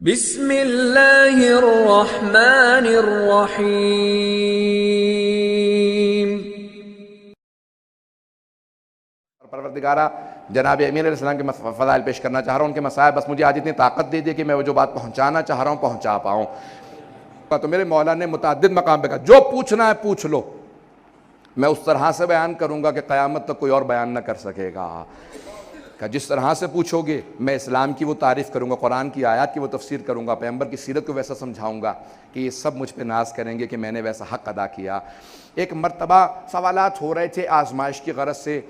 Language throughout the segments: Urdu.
بسم اللہ الرحمن الرحیم۔ پروردگارہ جناب امیر علیہ السلام کے فضائل پیش کرنا چاہ رہا ہوں، ان کے مسائل، بس مجھے آج اتنی طاقت دے دے کہ میں وہ جو بات پہنچانا چاہ رہا ہوں پہنچا پاؤں۔ تو میرے مولا نے متعدد مقام پہ کہا جو پوچھنا ہے پوچھ لو، میں اس طرح سے بیان کروں گا کہ قیامت تک کوئی اور بیان نہ کر سکے گا۔ کہ جس طرح سے پوچھو گے میں اسلام کی وہ تعریف کروں گا، قرآن کی آیات کی وہ تفسیر کروں گا، پیغمبر کی سیرت کو ویسا سمجھاؤں گا کہ یہ سب مجھ پہ ناز کریں گے کہ میں نے ویسا حق ادا کیا۔ ایک مرتبہ سوالات ہو رہے تھے آزمائش کی غرض سے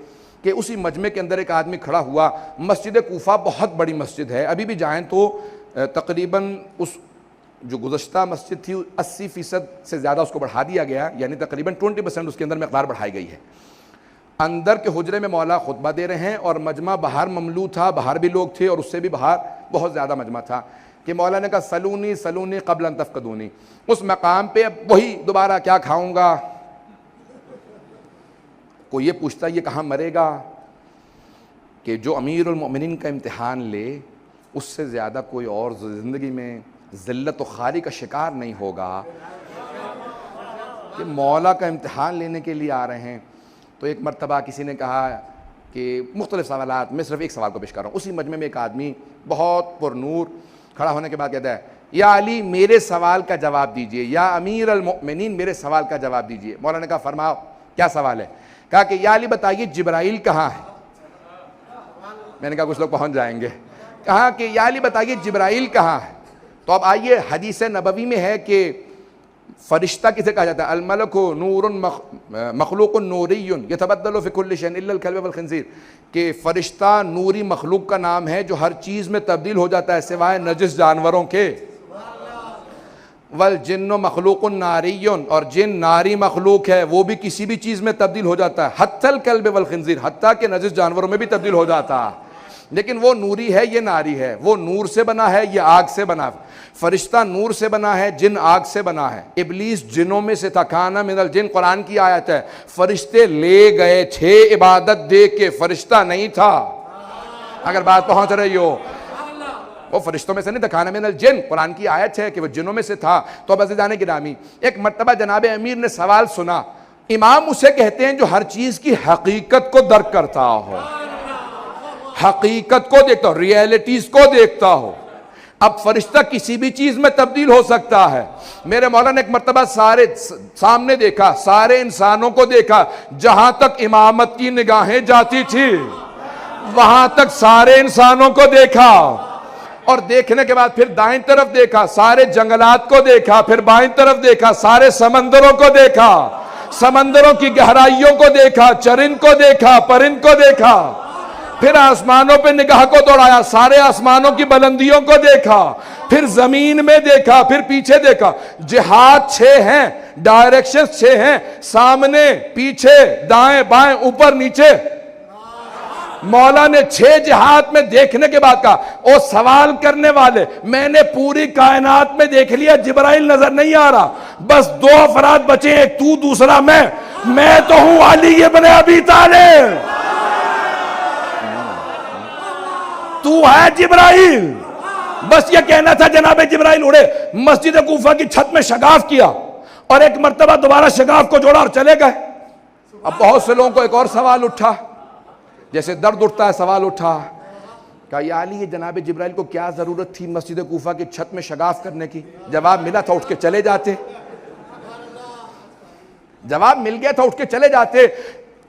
کہ اسی مجمع کے اندر ایک آدمی کھڑا ہوا۔ مسجد کوفہ بہت بڑی مسجد ہے، ابھی بھی جائیں تو تقریباً اس جو گزشتہ مسجد تھی 80% سے زیادہ اس کو بڑھا دیا گیا، یعنی تقریباً 20% اس کے اندر مقدار بڑھائی گئی ہے۔ اندر کے حجرے میں مولا خطبہ دے رہے ہیں اور مجمع باہر مملو تھا، باہر بھی لوگ تھے اور اس سے بھی باہر بہت زیادہ مجمع تھا کہ مولا نے کہا سلونی سلونی قبل ان تفقدونی۔ اس مقام پہ اب وہی دوبارہ کیا کھاؤں گا، کوئی یہ پوچھتا یہ کہاں مرے گا، کہ جو امیر المؤمنین کا امتحان لے اس سے زیادہ کوئی اور زندگی میں ذلت و خواری کا شکار نہیں ہوگا کہ مولا کا امتحان لینے کے لیے آ رہے ہیں۔ تو ایک مرتبہ کسی نے کہا کہ مختلف سوالات، میں صرف ایک سوال کو پیش کر رہا ہوں۔ اسی مجمع میں ایک آدمی بہت پر نور کھڑا ہونے کے بعد کہتا ہے یا علی میرے سوال کا جواب دیجئے، یا امیر المؤمنین میرے سوال کا جواب دیجئے۔ مولا نے کہا فرماؤ کیا سوال ہے؟ کہا کہ یا علی بتائیے جبرائیل کہاں ہے؟ میں نے کہا کچھ لوگ پہنچ جائیں گے۔ کہا کہ یا علی بتائیے جبرائیل کہاں ہے؟ تو اب آئیے، حدیث نبوی میں ہے کہ فرشتہ کسے کہا جاتا ہے؟ الملک نور مخلوق نوری یتبدل فی کل شیء الا الکلب والخنزیر، کہ فرشتہ نوری مخلوق کا نام ہے جو ہر چیز میں تبدیل ہو جاتا ہے سوائے نجس جانوروں کے۔ والجن مخلوق ناری، اور جن ناری مخلوق ہے وہ بھی کسی بھی چیز میں تبدیل ہو جاتا ہے، حتی الکلب والخنزیر، حتیٰ کہ نجس جانوروں میں بھی تبدیل ہو جاتا ہے، لیکن وہ نوری ہے یہ ناری ہے، وہ نور سے بنا ہے یہ آگ سے بنا ہے۔ فرشتہ نور سے بنا ہے، جن آگ سے بنا ہے۔ ابلیس جنوں میں سے تھا، کانا من الجن، قرآن کی آیت ہے۔ فرشتے لے گئے تھے عبادت دے کے، فرشتہ نہیں تھا، اگر بات پہنچ رہی ہو۔ وہ فرشتوں میں سے نہیں تھا، کانا من الجن، قرآن کی آیت ہے کہ وہ جنوں میں سے تھا۔ تو اب عزیزان گرامی، ایک مرتبہ جناب امیر نے سوال سنا۔ امام اسے کہتے ہیں جو ہر چیز کی حقیقت کو درک کرتا ہو، حقیقت کو دیکھتا ہو، ریئلٹیز کو دیکھتا ہو۔ اب فرشتہ کسی بھی چیز میں تبدیل ہو سکتا ہے۔ میرے مولا نے ایک مرتبہ سارے سامنے دیکھا، سارے انسانوں کو دیکھا، جہاں تک امامت کی نگاہیں جاتی تھی وہاں تک سارے انسانوں کو دیکھا، اور دیکھنے کے بعد پھر دائیں طرف دیکھا، سارے جنگلات کو دیکھا، پھر بائیں طرف دیکھا، سارے سمندروں کو دیکھا، سمندروں کی گہرائیوں کو دیکھا، چرند کو دیکھا، پرند کو دیکھا، پھر آسمانوں پہ نگاہ کو دوڑایا، سارے آسمانوں کی بلندیوں کو دیکھا، پھر زمین میں دیکھا، پھر پیچھے دیکھا۔ جہات 6 ہیں، ڈائریکشنز 6 ہیں، سامنے، پیچھے، دائیں بائیں، اوپر نیچے۔ مولا نے 6 جہات میں دیکھنے کے بعد کہا او سوال کرنے والے، میں نے پوری کائنات میں دیکھ لیا، جبرائیل نظر نہیں آ رہا، بس 2 افراد بچے، ایک تو دوسرا میں تو ہوں علی ابن ابی طالب، تو ہے جبرائیل۔ بس یہ کہنا تھا جناب جبرائیل اڑے، مسجد کوفہ کی چھت میں شگاف کیا اور ایک مرتبہ دوبارہ شگاف کو جوڑا اور چلے گئے۔ اب بہت سے لوگوں کو ایک اور سوال اٹھا، جیسے درد اٹھتا ہے سوال اٹھا، کہا یا علی یہ جناب جبرائیل کو کیا ضرورت تھی مسجد کوفہ کی چھت میں شگاف کرنے کی؟ جواب ملا تھا اٹھ کے چلے جاتے، جواب مل گیا تھا اٹھ کے چلے جاتے۔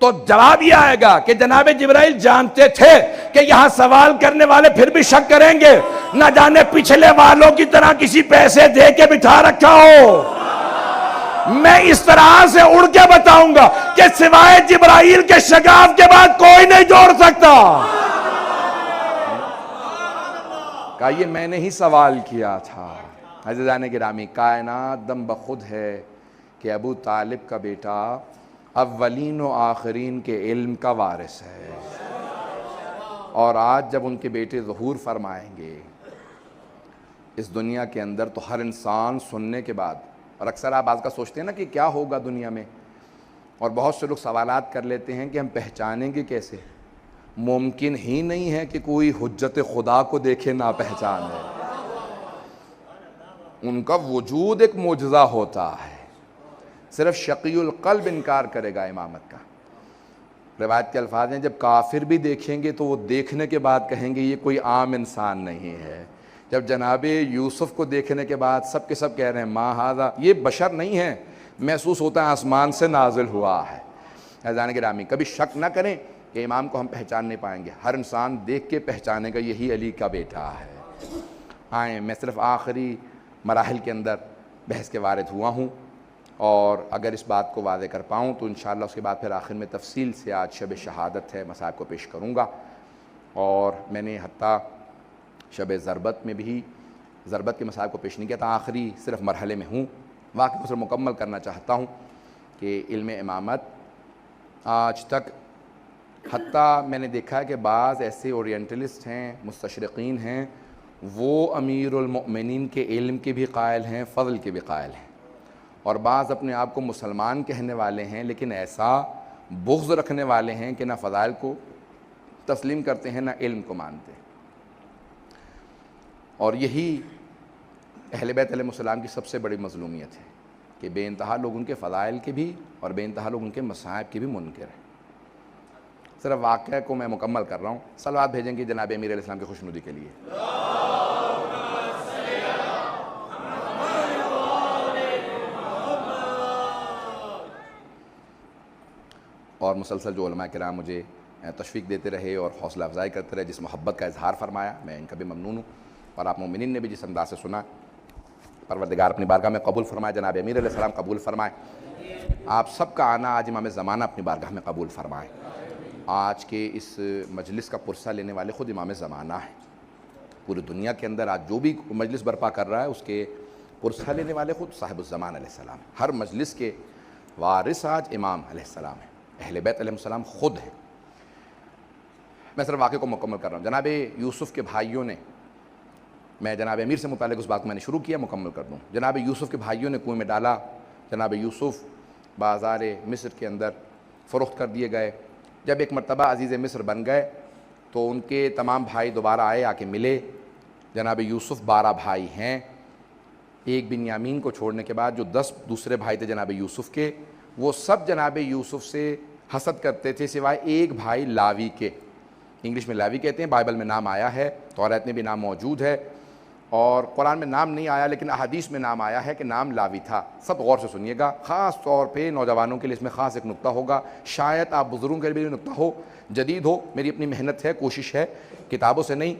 تو جواب یہ آئے گا کہ جناب جبرائیل جانتے تھے کہ یہاں سوال کرنے والے پھر بھی شک کریں گے، نہ جانے پچھلے والوں کی طرح کسی پیسے دے کے بٹھا رکھا ہو۔ میں اس طرح سے اڑ کے بتاؤں گا کہ سوائے جبرائیل کے شگاف کے بعد کوئی نہیں جوڑ سکتا۔ کہا یہ میں نے ہی سوال کیا تھا۔ عزیزان گرامی، کائنات دم بخود ہے کہ ابو طالب کا بیٹا اولین و آخرین کے علم کا وارث ہے، اور آج جب ان کے بیٹے ظہور فرمائیں گے اس دنیا کے اندر تو ہر انسان سننے کے بعد، اور اکثر آپ آج کا سوچتے ہیں نا کہ کیا ہوگا دنیا میں، اور بہت سے لوگ سوالات کر لیتے ہیں کہ ہم پہچانیں گے کیسے؟ ممکن ہی نہیں ہے کہ کوئی حجت خدا کو دیکھے نہ پہچانے۔ ان کا وجود ایک معجزہ ہوتا ہے. صرف شقی القلب انکار کرے گا امامت کا. روایت کے الفاظ ہیں جب کافر بھی دیکھیں گے تو وہ دیکھنے کے بعد کہیں گے یہ کوئی عام انسان نہیں ہے. جب جناب یوسف کو دیکھنے کے بعد سب کے سب کہہ رہے ہیں ما ھذا، یہ بشر نہیں ہے، محسوس ہوتا ہے آسمان سے نازل ہوا ہے. عزیزان گرامی، کبھی شک نہ کریں کہ امام کو ہم پہچان نہیں پائیں گے. ہر انسان دیکھ کے پہچانے گا یہی علی کا بیٹا ہے. آئیں، میں صرف آخری مراحل کے اندر بحث کے وارد ہوا ہوں، اور اگر اس بات کو واضح کر پاؤں تو انشاءاللہ اس کے بعد پھر آخر میں تفصیل سے آج شب شہادت ہے مصائب کو پیش کروں گا. اور میں نے حتیٰ شب ضربت میں بھی ضربت کے مصائب کو پیش نہیں کیا تھا، آخری صرف مرحلے میں ہوں. واقعی صرف مکمل کرنا چاہتا ہوں کہ علم امامت آج تک حتیٰ میں نے دیکھا ہے کہ بعض ایسے اورینٹلسٹ ہیں، مستشرقین ہیں، وہ امیر المؤمنین کے علم کے بھی قائل ہیں، فضل کے بھی قائل ہیں، اور بعض اپنے آپ کو مسلمان کہنے والے ہیں لیکن ایسا بغض رکھنے والے ہیں کہ نہ فضائل کو تسلیم کرتے ہیں نہ علم کو مانتے. اور یہی اہل بیت علیہ السلام کی سب سے بڑی مظلومیت ہے کہ بے انتہا لوگ ان کے فضائل کے بھی اور بے انتہا لوگ ان کے مصائب کے بھی منکر ہیں. صرف واقعہ کو میں مکمل کر رہا ہوں. صلوات بھیجیں گے جناب امیر علیہ السلام کی خوشنودی کے لیے. اور مسلسل جو علماء کرام مجھے تشویق دیتے رہے اور حوصلہ افزائی کرتے رہے، جس محبت کا اظہار فرمایا، میں ان کا بھی ممنون ہوں. اور آپ مومنین نے بھی جس انداز سے سنا، پروردگار اپنی بارگاہ میں قبول فرمائے، جناب امیر علیہ السلام قبول فرمائے. آپ سب کا آنا آج امام زمانہ اپنی بارگاہ میں قبول فرمائے. آج کے اس مجلس کا پرسہ لینے والے خود امام زمانہ ہیں. پوری دنیا کے اندر آج جو بھی مجلس برپا کر رہا ہے اس کے پرسہ لینے والے خود صاحب الزمان علیہ السلام. ہر مجلس کے وارث آج امام علیہ السلام ہیں، اہل بیت علیہ السلام خود ہیں. میں صرف واقعے کو مکمل کر رہا ہوں. جناب یوسف کے بھائیوں نے، میں جناب امیر سے متعلق اس بات کو میں نے شروع کیا، مکمل کر دوں. جناب یوسف کے بھائیوں نے کنویں میں ڈالا. جناب یوسف بازار مصر کے اندر فروخت کر دیے گئے. جب ایک مرتبہ عزیز مصر بن گئے تو ان کے تمام بھائی دوبارہ آئے، آ کے ملے. جناب یوسف 12 بھائی ہیں. ایک بنیامین کو چھوڑنے کے بعد جو 10 دوسرے بھائی تھے جناب یوسف کے، وہ سب جناب یوسف سے حسد کرتے تھے سوائے ایک بھائی لاوی کے. انگلش میں لاوی کہتے ہیں، بائبل میں نام آیا ہے، توریت میں بھی نام موجود ہے، اور قرآن میں نام نہیں آیا لیکن احادیث میں نام آیا ہے کہ نام لاوی تھا. سب غور سے سنیے گا، خاص طور پہ نوجوانوں کے لیے اس میں خاص ایک نقطہ ہوگا. شاید آپ بزرگوں کے لیے بھی نقطہ ہو، جدید ہو. میری اپنی محنت ہے، کوشش ہے، کتابوں سے نہیں،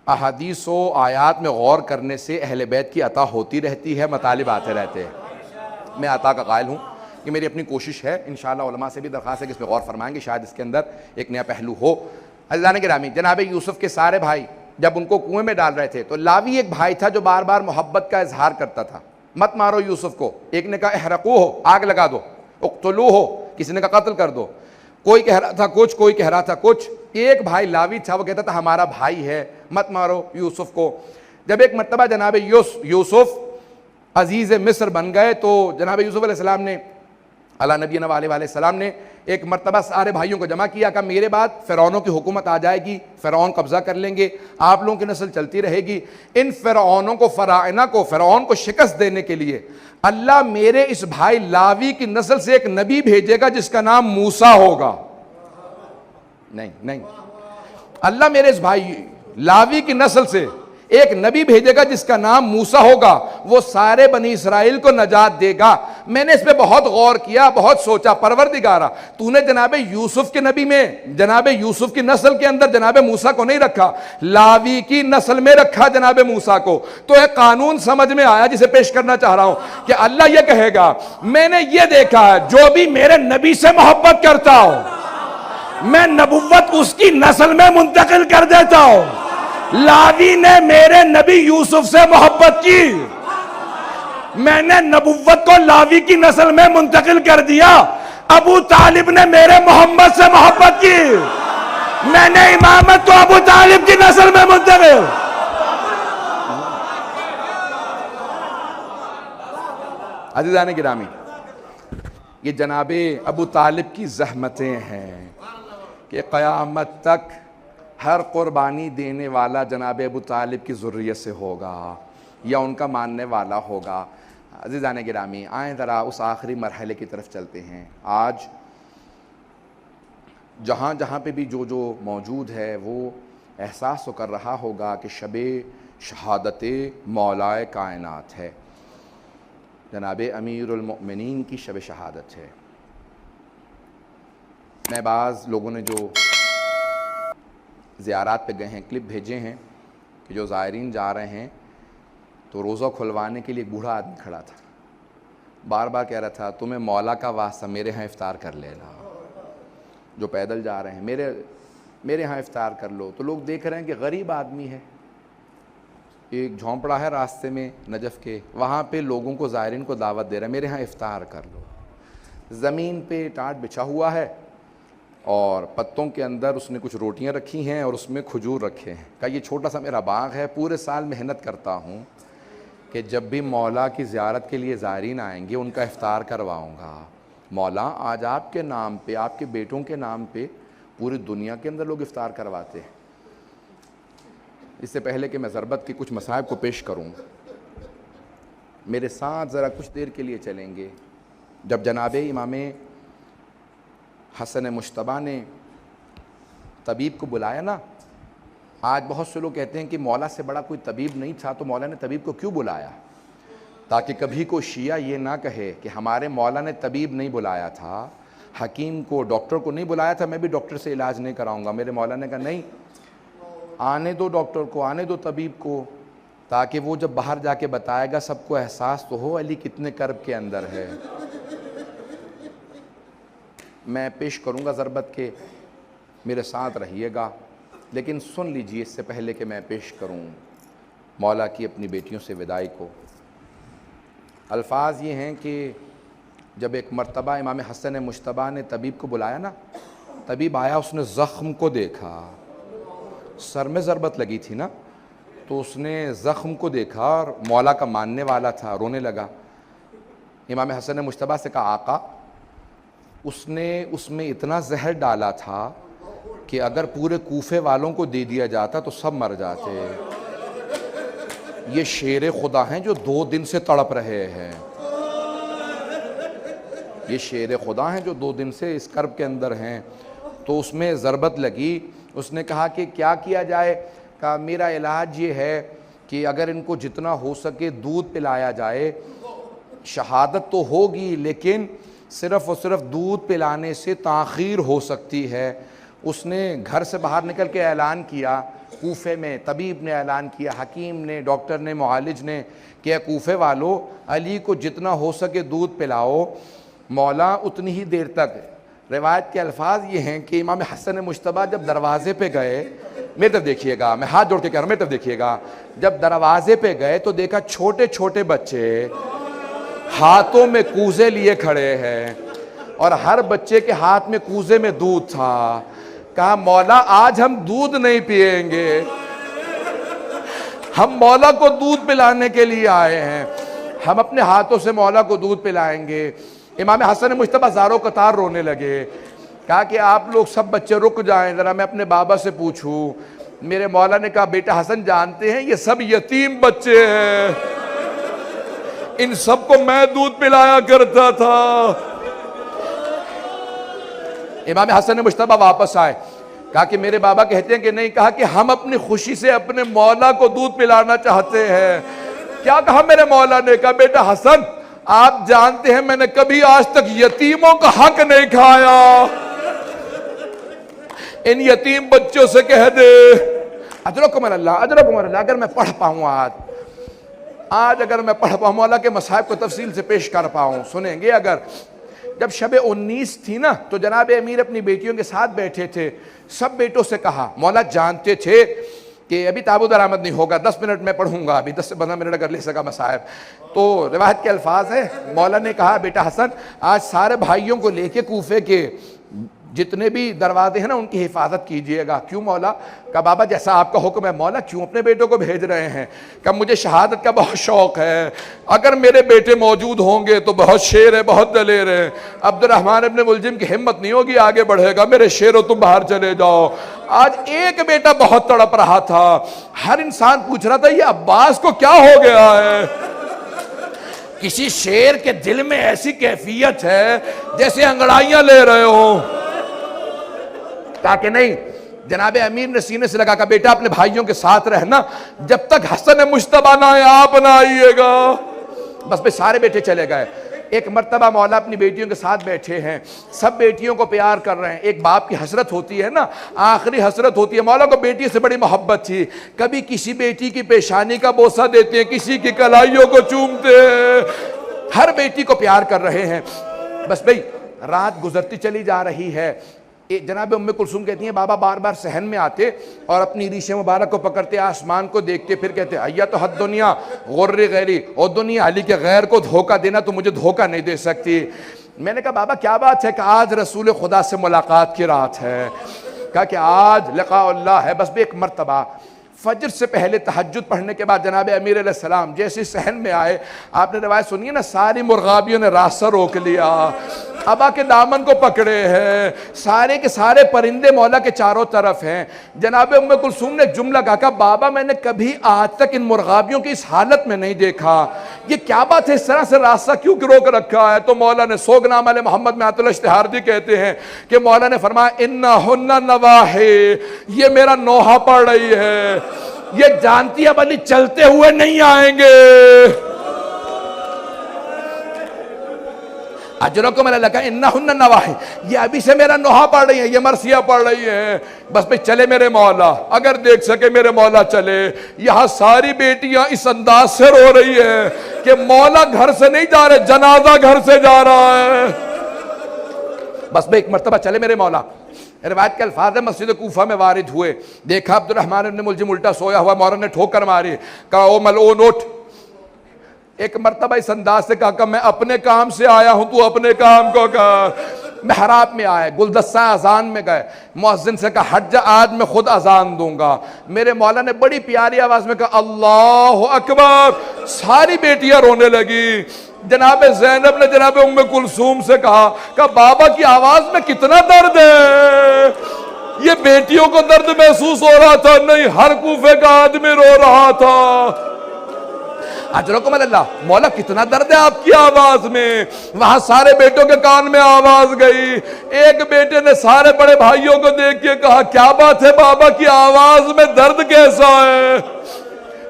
احادیث و آیات میں غور کرنے سے اہل بیت کی عطا ہوتی رہتی ہے، مطالب آتے رہتے ہیں. میں عطا کا قائل ہوں، یہ میری اپنی کوشش ہے. انشاءاللہ علماء سے بھی درخواست ہے کہ اس پہ غور فرمائیں گے، شاید اس کے اندر ایک نیا پہلو ہو. عزیزان گرامی، جناب یوسف کے سارے بھائی جب ان کو کنویں میں ڈال رہے تھے تو لاوی ایک بھائی تھا جو بار بار محبت کا اظہار کرتا تھا. مت مارو یوسف کو. ایک نے کہا احرقوہ ہو، آگ لگا دو، اقتلوہ ہو، کسی نے کہا قتل کر دو. کوئی کہہ رہا تھا کچھ، کوئی کہہ رہا تھا کچھ. ایک بھائی لاوی تھا، وہ کہتا تھا ہمارا بھائی ہے، مت مارو یوسف کو. جب ایک مرتبہ جناب یوسف عزیز مصر بن گئے تو جناب یوسف علیہ السلام نے، علی نبینا علیہ السلام نے ایک مرتبہ سارے بھائیوں کو جمع کیا. کہا میرے بعد فرعونوں کی حکومت آ جائے گی، فرعون قبضہ کر لیں گے، آپ لوگوں کی نسل چلتی رہے گی. ان فرعونوں کو، فراعنہ کو، فرعون کو شکست دینے کے لیے اللہ میرے اس بھائی لاوی کی نسل سے ایک نبی بھیجے گا جس کا نام موسیٰ ہوگا. نہیں، اللہ میرے اس بھائی لاوی کی نسل سے ایک نبی بھیجے گا جس کا نام موسیٰ ہوگا، وہ سارے بنی اسرائیل کو نجات دے گا. میں نے اس پہ بہت غور کیا، بہت سوچا. پروردگارا، تو نے جناب یوسف کے نبی میں، جناب یوسف کی نسل کے اندر جناب موسیٰ کو نہیں رکھا، لاوی کی نسل میں رکھا جناب موسیٰ کو. تو ایک قانون سمجھ میں آیا جسے پیش کرنا چاہ رہا ہوں کہ اللہ یہ کہے گا میں نے یہ دیکھا ہے جو بھی میرے نبی سے محبت کرتا ہو میں نبوت اس کی نسل میں منتقل کر دیتا ہوں. لاوی نے میرے نبی یوسف سے محبت کی، میں نے نبوت کو لاوی کی نسل میں منتقل کر دیا. ابو طالب نے میرے محمد سے محبت کی، میں نے امامت کو ابو طالب کی نسل میں منتقل. عزیزان گرامی، یہ جناب ابو طالب کی زحمتیں ہیں کہ قیامت تک ہر قربانی دینے والا جناب ابو طالب کی ذریت سے ہوگا. یا ان کا ماننے والا ہوگا۔ عزیزان گرامی، آئیں ذرا اس آخری مرحلے کی طرف چلتے ہیں۔ آج جہاں جہاں پہ بھی جو موجود ہے وہ احساس تو کر رہا ہوگا کہ شب شہادت مولائے کائنات ہے، جناب امیر المؤمنین کی شب شہادت ہے۔ میں بعض لوگوں نے جو زیارات پہ گئے ہیں کلپ بھیجے ہیں کہ جو زائرین جا رہے ہیں تو روزہ کھلوانے کے لیے ایک بوڑھا آدمی کھڑا تھا، بار بار کہہ رہا تھا تمہیں مولا کا واسطہ میرے ہاں افطار کر لینا، جو پیدل جا رہے ہیں میرے ہاں افطار کر لو۔ تو لوگ دیکھ رہے ہیں کہ غریب آدمی ہے، ایک جھونپڑا ہے راستے میں نجف کے، وہاں پہ لوگوں کو زائرین کو دعوت دے رہا ہے میرے ہاں افطار کر لو۔ زمین پہ ٹاٹ بچھا ہوا ہے اور پتوں کے اندر اس نے کچھ روٹیاں رکھی ہیں اور اس میں کھجور رکھے ہیں۔ کہا یہ چھوٹا سا میرا باغ ہے، پورے سال محنت کرتا ہوں کہ جب بھی مولا کی زیارت کے لیے زائرین آئیں گے ان کا افطار کرواؤں گا۔ مولا آج آپ کے نام پہ، آپ کے بیٹوں کے نام پہ پوری دنیا کے اندر لوگ افطار کرواتے ہیں۔ اس سے پہلے کہ میں ضربت کے کچھ مصائب کو پیش کروں، میرے ساتھ ذرا کچھ دیر کے لیے چلیں گے۔ جب جناب امام حسن مجتبیٰ نے طبیب کو بلایا نا، آج بہت سے لوگ کہتے ہیں کہ مولا سے بڑا کوئی طبیب نہیں تھا تو مولا نے طبیب کو کیوں بلایا، تاکہ کبھی کوئی شیعہ یہ نہ کہے کہ ہمارے مولا نے طبیب نہیں بلایا تھا، حکیم کو، ڈاکٹر کو نہیں بلایا تھا، میں بھی ڈاکٹر سے علاج نہیں کراؤں گا۔ میرے مولا نے کہا نہیں، آنے دو ڈاکٹر کو، آنے دو طبیب کو، تاکہ وہ جب باہر جا کے بتائے گا سب کو احساس تو ہو علی کتنے کرب کے اندر ہے۔ میں پیش کروں گا ضربت کے، میرے ساتھ رہیے گا، لیکن سن لیجئے اس سے پہلے کہ میں پیش کروں مولا کی اپنی بیٹیوں سے وداعی کو۔ الفاظ یہ ہیں کہ جب ایک مرتبہ امام حسن مجتبیٰ نے طبیب کو بلایا نا، طبیب آیا، اس نے زخم کو دیکھا، سر میں ضربت لگی تھی نا، تو اس نے زخم کو دیکھا اور مولا کا ماننے والا تھا، رونے لگا۔ امام حسن مجتبیٰ سے کہا آقا، اس نے اس میں اتنا زہر ڈالا تھا کہ اگر پورے کوفے والوں کو دے دیا جاتا تو سب مر جاتے۔ یہ شیر خدا ہیں جو 2 دن سے تڑپ رہے ہیں، یہ شیر خدا ہیں جو 2 دن سے اس کرب کے اندر ہیں۔ تو اس میں ضربت لگی، اس نے کہا کہ کیا کیا جائے؟ کہا میرا علاج یہ ہے کہ اگر ان کو جتنا ہو سکے دودھ پلایا جائے، شہادت تو ہوگی لیکن صرف اور صرف دودھ پلانے سے تاخیر ہو سکتی ہے۔ اس نے گھر سے باہر نکل کے اعلان کیا، کوفے میں طبیب نے اعلان کیا، حکیم نے، ڈاکٹر نے، معالج نے، کہ اے کوفے والو، علی کو جتنا ہو سکے دودھ پلاؤ، مولا اتنی ہی دیر تک۔ روایت کے الفاظ یہ ہیں کہ امام حسن مجتبیٰ جب دروازے پہ گئے، میری طرف دیکھیے گا، میں ہاتھ جوڑ کے کہہ رہا ہوں، میری طرف دیکھیے گا، جب دروازے پہ گئے تو دیکھا چھوٹے چھوٹے بچے ہاتھوں میں کوزے لیے کھڑے ہیں اور ہر بچے کے ہاتھ میں کوزے میں دودھ تھا۔ کہا مولا آج ہم دودھ نہیں پیئیں گے، ہم مولا کو دودھ پلانے کے لیے آئے ہیں، ہم اپنے ہاتھوں سے مولا کو دودھ پلائیں گے۔ امام حسن مجتبیٰ زاروں قطار رونے لگے۔ کہا کہ آپ لوگ سب بچے رک جائیں، ذرا میں اپنے بابا سے پوچھوں۔ میرے مولا نے کہا بیٹا حسن جانتے ہیں یہ سب یتیم بچے ہیں، ان سب کو میں دودھ پلایا کرتا تھا۔ امام حسن مجتبیٰ واپس آئے، کہا کہ میرے بابا کہتے ہیں کہ نہیں، کہا کہ ہم اپنی خوشی سے اپنے مولا کو دودھ پلانا چاہتے ہیں۔ کیا کہا میرے مولا نے؟ کہا بیٹا حسن آپ جانتے ہیں میں نے کبھی آج تک یتیموں کا حق نہیں کھایا، ان یتیم بچوں سے کہہ دے اجرکم اللہ، اجرکم اللہ۔ اگر میں پڑھ پاؤں آج اگر میں پڑھ پاؤں، مولا کے مصائب کو تفصیل سے پیش کر پاؤں، سنیں گے اگر۔ جب شب 19 تھی نا تو جناب امیر اپنی بیٹیوں کے ساتھ بیٹھے تھے، سب بیٹوں سے کہا، مولا جانتے تھے کہ ابھی تابوت درآمد نہیں ہوگا، 10 منٹ میں پڑھوں گا، ابھی 10 سے 15 منٹ اگر لے سکا مصائب۔ تو روایت کے الفاظ ہیں، مولا نے کہا بیٹا حسن آج سارے بھائیوں کو لے کے کوفے کے جتنے بھی دروازے ہیں نا ان کی حفاظت کیجئے گا. کیوں مولا؟ کہا بابا جیسا آپ کا حکم ہے. مولا کیوں اپنے بیٹوں کو بھیج رہے ہیں؟ کہا مجھے شہادت کا بہت شوق ہے, اگر میرے بیٹے موجود ہوں گے تو بہت شیر ہے, بہت دلیر ہے. عبد الرحمن ابن ملجم کی ہمت نہیں ہوگی آگے بڑھے گا, میرے شیرو تم باہر چلے جاؤ. آج ایک بیٹا بہت تڑپ رہا تھا, ہر انسان پوچھ رہا تھا یہ عباس کو کیا ہو گیا ہے. کسی شیر کے دل میں ایسی کیفیت ہے جیسے انگڑائیاں لے رہے ہوں. کہا کہ نہیں. جناب امیر نے سینے سے لگا کہ بیٹا اپنے بھائیوں کے ساتھ رہنا, جب تک حسن مجتبیٰ نہ آئے آپ نہ آئیے گا. بس پہ سارے بیٹے چلے گئے. ایک مرتبہ مولا اپنی بیٹیوں کے ساتھ بیٹھے ہیں, سب بیٹیوں کو پیار کر رہے ہیں. ایک باپ کی حسرت ہوتی ہے نا, آخری حسرت ہوتی ہے. مولا کو بیٹی سے بڑی محبت تھی, کبھی کسی بیٹی کی پیشانی کا بوسہ دیتے ہیں, کسی کی کلائیوں کو چومتے ہیں, ہر بیٹی کو پیار کر رہے ہیں. بس بھئی رات گزرتی چلی جا رہی ہے. جناب ام کلثوم کہتی ہیں بابا بار بار صحن میں آتے اور اپنی ریش مبارک کو پکڑتے, آسمان کو دیکھتے, پھر کہتے ایا تو حد دنیا غر غیری, او دنیا علی کے غیر کو دھوکہ دینا تو مجھے دھوکہ نہیں دے سکتی. میں نے کہا بابا کیا بات ہے؟ کہ آج رسول خدا سے ملاقات کی رات ہے. کہا کہ آج لقاء اللہ ہے. بس بھی ایک مرتبہ فجر سے پہلے تہجد پڑھنے کے بعد جناب امیر علیہ السلام جیسے صحن میں آئے, آپ نے روایت سنی ہے نا, ساری مرغابیوں نے راستہ روک لیا, ابا کے دامن کو پکڑے ہیں, سارے کے سارے پرندے مولا کے چاروں طرف ہیں. جناب ام کلثوم نے ایک جملہ کہا بابا میں نے کبھی آج تک ان مرغابیوں کی اس حالت میں نہیں دیکھا, یہ کیا بات ہے, اس طرح سے راستہ کیوں روک رکھا ہے؟ تو مولا نے سوگنامہ علیہ محمد میں عطل اشتہاردی کہتے ہیں کہ مولا نے فرمایا انہن نواحی, یہ میرا نوحہ پڑھ رہی ہے, یہ جانتی اب علی چلتے ہوئے نہیں آئیں گے. اجرکم علی اللہ, انہن نواحی, یہ ابھی سے میرا نوحہ پڑھ رہی ہیں, یہ مرثیہ پڑھ رہی ہیں. بس پہ چلے میرے مولا, اگر دیکھ سکے میرے مولا چلے. یہاں ساری بیٹیاں اس انداز سے رو رہی ہیں کہ مولا گھر سے نہیں جا رہے, جنازہ گھر سے جا رہا ہے. بس پہ ایک مرتبہ چلے میرے مولا. روایت کے الفاظ مسجد کوفہ میں وارد ہوئے, دیکھا عبد الرحمن ابن ملجم الٹا سویا ہوا, مولا نے ٹھوکر ماری, کہا او ملعون اٹھ. ایک مرتبہ اس انداز سے کہا کہ میں اپنے کام سے آیا ہوں, تو اپنے کام کو کہا. محراب میں آئے, گلدستہ اذان میں گئے, مؤذن سے کہا ہٹ جا, آج میں خود اذان دوں گا. میرے مولا نے بڑی پیاری آواز میں کہا اللہ اکبر. ساری بیٹیاں رونے لگی. جناب زینب نے جناب ام کلثوم سے کہا کہ بابا کی آواز میں کتنا درد ہے. یہ بیٹیوں کو درد محسوس ہو رہا تھا, نہیں ہر کوفے کا آدمی رو رہا تھا. اجرکم اللہ, مولا کتنا درد ہے آپ کی آواز میں. وہاں سارے بیٹوں کے کان میں آواز گئی. ایک بیٹے نے سارے بڑے بھائیوں کو دیکھ کے کہا کیا بات ہے بابا کی آواز میں درد کیسا ہے؟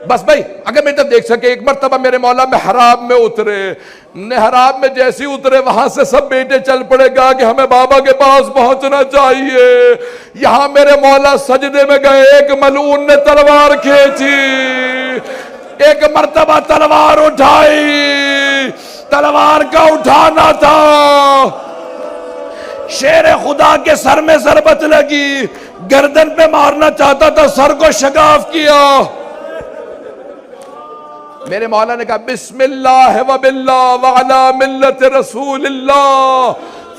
بس بھائی اگر میں تب دیکھ سکے, ایک مرتبہ میرے مولا محراب میں اترے. محراب میں جیسی اترے وہاں سے سب بیٹے چل پڑے, گا کہ ہمیں بابا کے پاس پہنچنا چاہیے. یہاں میرے مولا سجدے میں گئے, ایک ملعون نے تلوار کھینچی, ایک مرتبہ تلوار اٹھائی. تلوار کا اٹھانا تھا, شیر خدا کے سر میں ضربت لگی, گردن پہ مارنا چاہتا تھا, سر کو شگاف کیا. میرے مولا نے کہا بسم اللہ و باللہ وعلا ملت رسول اللہ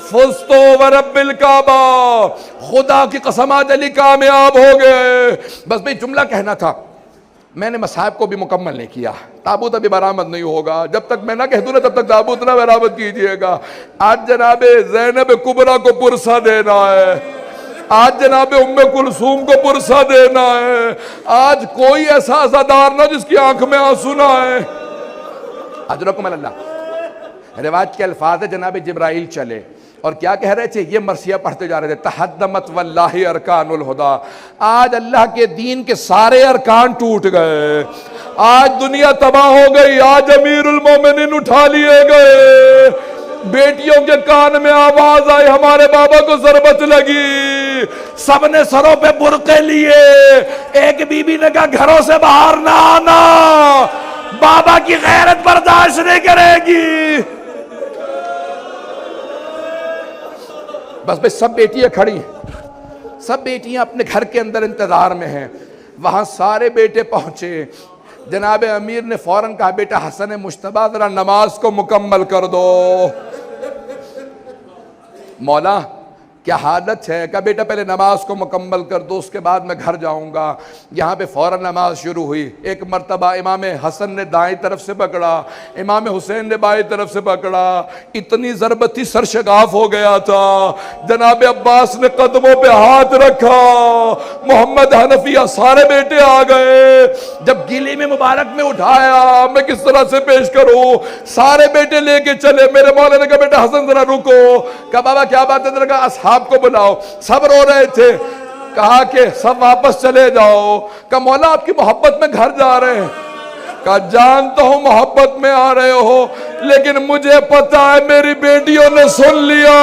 فزتو ورب الکعبہ, خدا کی قسم آج علی کامیاب ہو گئے. بس بھئی جملہ کہنا تھا, میں نے مصاحب کو بھی مکمل نہیں کیا. تابوت ابھی برآمد نہیں ہوگا, جب تک میں نہ کہہ دوں نا تب تک تابوت نہ برآمد کیجئے گا. آج جناب زینب کبریٰ کو پرسہ دینا ہے, آج جناب ام کلثوم کو پرسہ دینا ہے. آج کوئی ایسا عزادار نہ جس کی آنکھ میں آنسو نہ آئے. اجرکم اللہ. روایت کے الفاظ جناب جبرائیل چلے اور کیا کہہ رہے تھے, یہ مرثیہ پڑھتے جا رہے تھے, تحدمت واللہ ارکان الہدا. آج اللہ کے دین کے سارے ارکان ٹوٹ گئے, آج دنیا تباہ ہو گئی, آج امیر المومنین اٹھا لیے گئے. بیٹیوں کے کان میں آواز آئی, ہمارے بابا کو ضربت لگی, سب نے سروں پہ برقعے لیے. ایک بی بی نے کہا گھروں سے باہر نہ آنا, بابا کی غیرت برداشت نہیں کرے گی. بس بس سب بیٹیاں کھڑی ہیں, سب بیٹیاں اپنے گھر کے اندر انتظار میں ہیں. وہاں سارے بیٹے پہنچے. جناب امیر نے فوراً کہا بیٹا حسن مجتبیٰ ذرا نماز کو مکمل کر دو. مولا کیا حالت ہے؟ کہا بیٹا پہلے نماز کو مکمل کر دو، اس کے بعد میں گھر جاؤں گا۔ یہاں پہ فوراً نماز شروع ہوئی۔ ایک مرتبہ امام حسن نے دائیں طرف سے پکڑا، امام حسین نے بائیں طرف سے پکڑا، اتنی ضربت تھی سر شگاف ہو گیا تھا۔ جناب عباس نے قدموں پہ ہاتھ رکھا، محمد حنفیہ سارے بیٹے آ گئے۔ جب گلی میں مبارک میں اٹھایا، میں کس طرح سے پیش کروں، سارے بیٹے لے کے چلے۔ میرے مولا نے کہا بیٹا حسن ذرا رکو۔ کہا بابا کیا بات ہے؟ کہا اصحاب کو بلاؤ، سب رو رہے تھے۔ کہا کہ سب واپس چلے جاؤ۔ کہا مولا آپ کی محبت میں گھر جا رہے ہیں۔ کہا جانتا ہوں محبت میں آ رہے ہو، لیکن مجھے پتا ہے میری بیٹیوں نے سن لیا،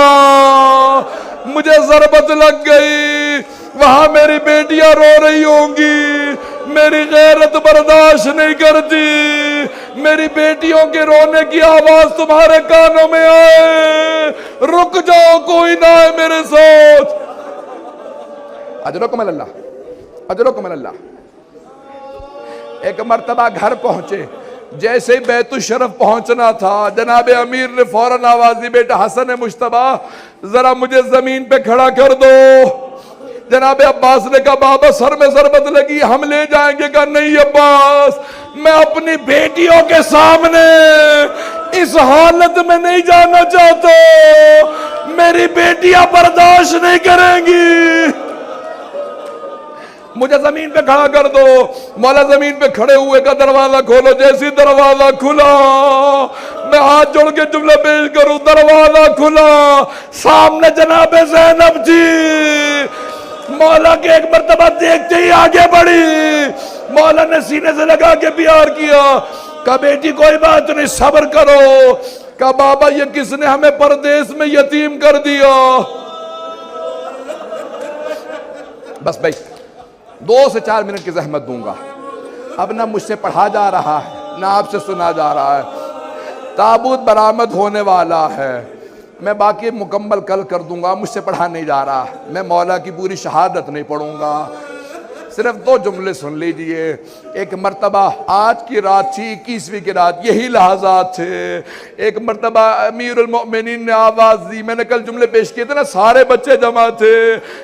مجھے ضربت لگ گئی، وہاں میری بیٹیاں رو رہی ہوں گی، میری غیرت برداشت نہیں کرتی، میری بیٹیوں کے رونے کی آواز تمہارے کانوں میں آئے، رک جاؤ، کوئی نہ ہے میرے ساتھ۔ اجرکم اللہ، اجرکم اللہ۔ ایک مرتبہ گھر پہنچے، جیسے بیت الشرف پہنچنا تھا، جناب امیر نے فوراً آواز دی بیٹا حسن مجتبیٰ ذرا مجھے زمین پہ کھڑا کر دو۔ جناب عباس نے کہا بابا سر میں ضربت لگی، ہم لے جائیں گے۔ کہا نہیں عباس، میں اپنی بیٹیوں کے سامنے اس حالت میں نہیں جانا چاہتا، میری بیٹیاں برداشت نہیں کریں گی، مجھے زمین پہ کھڑا کر دو۔ مولا زمین پہ کھڑے ہوئے کا دروازہ کھولو، جیسی دروازہ کھلا میں ہاتھ جوڑ کے جملہ پیش کروں، دروازہ کھلا، سامنے جناب زینب جی مولا کے ایک مرتبہ دیکھتے ہی آگے بڑھی، مولا نے سینے سے لگا کے پیار کیا۔ کہا بیٹی کوئی بات نہیں، صبر کرو۔ کہا بابا یہ کس نے ہمیں پردیس میں یتیم کر دیا؟ بس بھائی 2 سے 4 منٹ کی زحمت دوں گا، اب نہ مجھ سے پڑھا جا رہا ہے نہ آپ سے سنا جا رہا ہے۔ تابوت برآمد ہونے والا ہے، میں باقی مکمل کل کر دوں گا، مجھ سے پڑھا نہیں جا رہا، میں مولا کی پوری شہادت نہیں پڑھوں گا، صرف 2 جملے سن لیجئے۔ ایک مرتبہ آج کی رات تھی، 21ویں کی رات، یہی لحظات تھے۔ ایک مرتبہ امیر المؤمنین نے آواز دی، میں نے کل جملے پیش کیے تھے نا، سارے بچے جمع تھے۔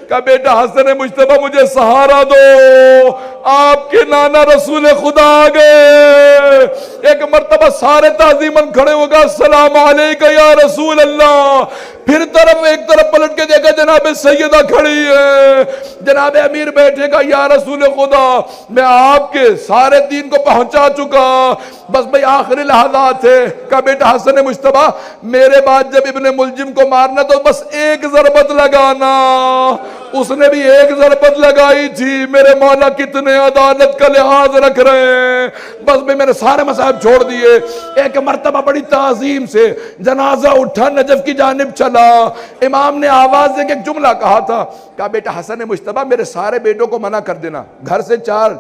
کہا بیٹا حسن مجتبیٰ مجھے سہارا دو، آپ کے نانا رسول خدا آ گئے۔ ایک مرتبہ سارے تعظیماً کھڑے ہو گئے، السلام علیکہ یا رسول اللہ۔ پھر ایک طرف پلٹ کے دیکھا جناب سیدہ کھڑی ہے، جناب امیر بیٹھے گا، یا رسول خدا میں آپ کے سارے دین کو پہنچا چکا، بس بھئی آخری لحظات ہے۔ کہا بیٹا حسن مجتبیٰ میرے بعد جب ابن ملجم کو مارنا تو بس ایک ضربت لگانا، اس نے بھی ایک ضربت لگائی تھی، میرے مولا کتنے عدالت کا لحاظ رکھ رہے ہیں، بس بھئی میں نے سارے مصائب چھوڑ دیے۔ ایک مرتبہ بڑی تعظیم سے جنازہ اٹھا، نجف کی جانب چلا، امام نے آواز دے کے ایک جملہ کہا تھا، کہا بیٹا حسن مجتبیٰ میرے سارے بیٹوں کو منع کر دینا، گھر سے 4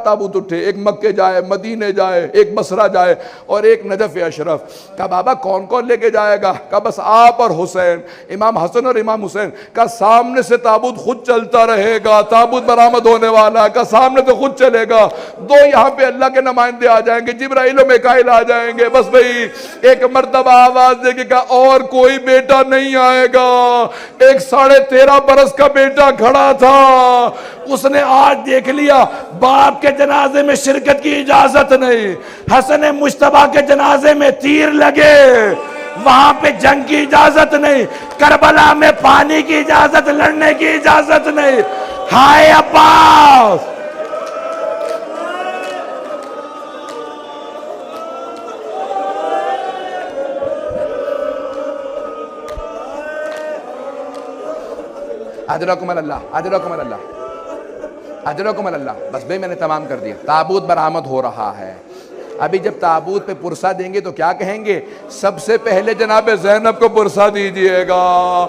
تابوت اٹھے، ایک مکے جائے، مدینے جائے، ایک بصرہ جائے اور ایک نجف اشرف۔ کہا بابا کون کون لے کے جائے گا؟ کہا بس آپ اور حسین، امام حسن اور امام حسین۔ کہا سامنے سے تابوت خود چلتا رہے گا، تابوت برآمد ہونے والا ہے، کہا سامنے سے خود چلے گا، 2 یہاں پہ اللہ کے نمائندے آ جائیں گے، جبرائیل و میکائیل آ جائیں گے، بس بھئی ایک مرتبہ آواز دے کے کہا اور کوئی بیٹا نہیں آئے گا۔ ایک 13.5 برس کا بیٹا کھڑا تھا، اس نے آج دیکھ لیا باپ کے جنازے میں شرکت کی اجازت نہیں، حسن مجتبیٰ کے جنازے میں تیر لگے، وہاں پہ جنگ کی اجازت نہیں، کربلا میں پانی کی اجازت، لڑنے کی اجازت نہیں۔ ہائے عباس، اجرکم اللہ، اجرکم اللہ، اجرکم اللہ۔ بس بھئی میں نے تمام کر دیا، تابوت برآمد ہو رہا ہے۔ ابھی جب تابوت پہ پرسہ دیں گے تو کیا کہیں گے؟ سب سے پہلے جناب زینب کو پرسہ دیجئے گا۔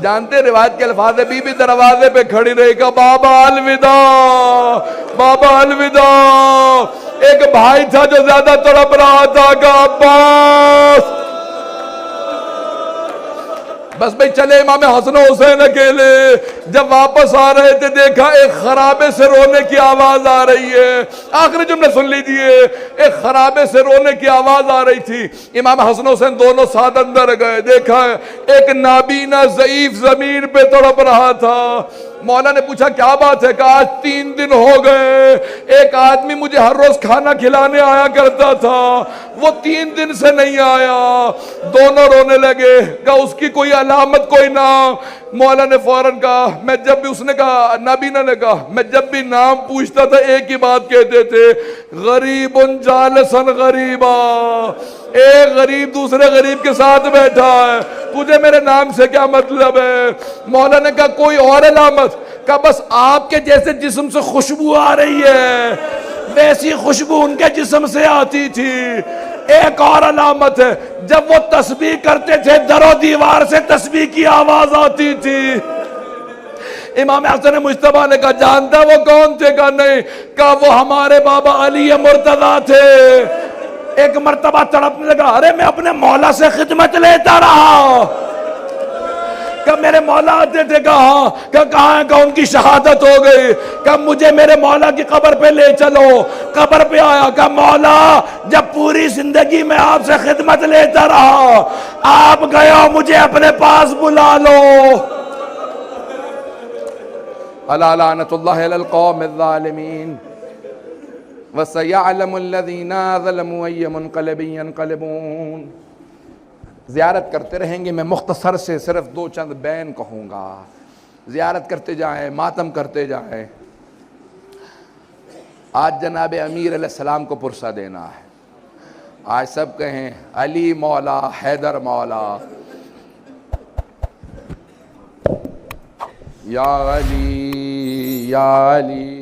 جانتے روایت کے الفاظ ہے، بی بی دروازے پہ کھڑی رہی، کہا بابا الوداع، بابا الوداع۔ ایک بھائی تھا جو زیادہ تڑپ رہا تھا، کہا عباس بس بھئی چلے امام حسن و حسین اکیلے. جب واپس آ رہے تھے دیکھا ایک خرابے سے رونے کی آواز آ رہی ہے. آخری جملے سن لیجئے. ایک خرابے سے رونے کی آواز آ رہی تھی. امام حسن و حسین دونوں ساتھ اندر گئے. دیکھا ایک نابینا ضعیف زمین پہ تڑپ رہا تھا. مولا نے پوچھا کیا بات ہے؟ کہا آج 3 دن ہو گئے. ایک آدمی مجھے ہر روز کھانا کھلانے آیا کرتا تھا, وہ 3 دن سے نہیں آیا. دونوں رونے لگے. کہا اس کی کوئی علامت, کوئی نام؟ مولا نے فوراً کہا, میں جب بھی, اس نے کہا, نابینا نے کہا, میں جب بھی نام پوچھتا تھا ایک ہی بات کہتے تھے, غریب جالسن غریبا. ایک غریب دوسرے غریب کے ساتھ بیٹھا ہے, تجھے میرے نام سے کیا مطلب ہے؟ مولا نے کہا کوئی اور علامت؟ کہا بس آپ کے جیسے جسم سے خوشبو آ رہی ہے, ویسی خوشبو ان کے جسم سے آتی تھی. ایک اور علامت ہے, جب وہ تسبیح کرتے تھے در و دیوار سے تسبیح کی آواز آتی تھی. امام حسن مجتبیٰ نے کہا جانتا وہ کون تھے؟ کہا نہیں. کہا وہ ہمارے بابا علی مرتضیٰ تھے. ایک مرتبہ تڑپنے لگا, ارے میں اپنے مولا سے خدمت لیتا رہا. کہ میرے مولا آتے تھے. کہاں؟ کہ کہاں ہے؟ کہ ان کی شہادت ہو گئی. کہ مجھے میرے مولا کی قبر پہ لے چلو. قبر پہ آیا. کہ مولا جب پوری زندگی میں آپ سے خدمت لیتا رہا, آپ گئے ہو, مجھے اپنے پاس بلا لو. الا لعنت اللہ علی القوم الظالمین وَسَيَعْلَمُ الَّذِينَ ظَلَمُوا أَيَّ مُنْقَلَبٍ يَنْقَلِبُونَ. زیارت کرتے رہیں گے. میں مختصر سے صرف 2 چند بین کہوں گا. زیارت کرتے جائیں, ماتم کرتے جائیں. آج جناب امیر علیہ السلام کو پرسہ دینا ہے. آج سب کہیں علی مولا, حیدر مولا. یا علی یا علی